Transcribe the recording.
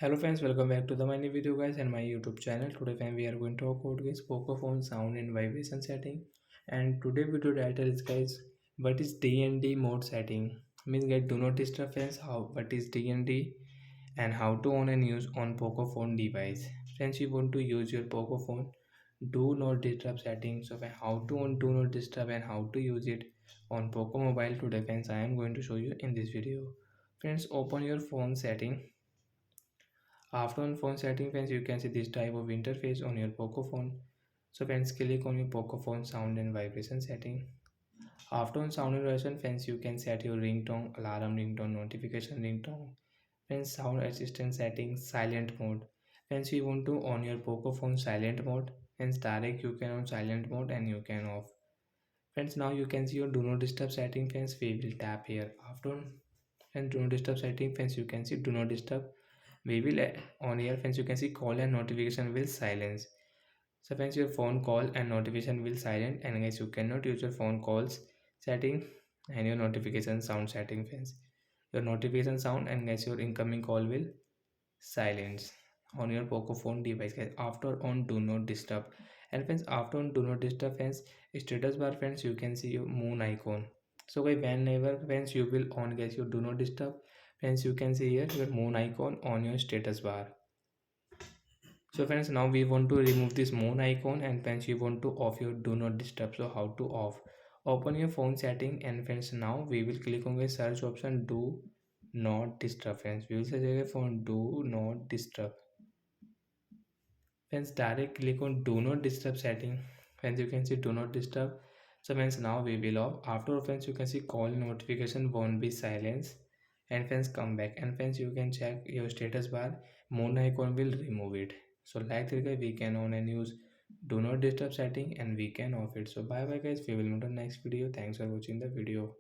Hello friends, welcome back to the my new video guys and my YouTube channel. Today friends we are going to talk about guys Poco phone sound and vibration setting. And today video title is guys what is DND mode setting. Means guys do not disturb friends how what is DND and how to on and use on Poco phone device. Friends you want to use your Poco phone do not disturb settings of how to on do not disturb and how to use it on Poco mobile. Today friends I am going to show you in this video. Friends open your phone setting. After on phone setting friends, you can see this type of interface on your Poco phone. So friends, click on your Poco phone sound and vibration setting. After on sound and vibration friends, you can set your ringtone, alarm ringtone, notification ringtone. Friends, sound assistant settings, silent mode. Friends, you want to on your Poco phone silent mode. Friends, direct you can on silent mode and you can off. Friends, now you can see your do not disturb setting. Friends, we will tap here. After and do not disturb setting friends, you can see do not disturb. We will on here friends, you can see call and notification will silence. So friends, your phone call and notification will silent, and guys you cannot use your phone calls setting and your notification sound setting friends. Your notification sound and guys your incoming call will silence on your Poco phone device guys. After on do not disturb, and friends after on do not disturb friends, status bar friends, you can see your moon icon. So guys whenever friends you will on guys your do not disturb friends, you can see here your moon icon on your status bar. So friends, now we want to remove this moon icon, and friends you want to off your do not disturb. So how to off? Open your phone setting, and friends now we will click on the search option do not disturb. Friends we will search for do not disturb. Friends direct click on do not disturb setting. Friends you can see do not disturb. So friends now we will off. After friends you can see call notification won't be silenced, and friends come back, and friends you can check your status bar, moon icon will remove it. So like that guys, we can on and use do not disturb setting and we can off it. So bye bye guys, we will meet on next video. Thanks for watching the video.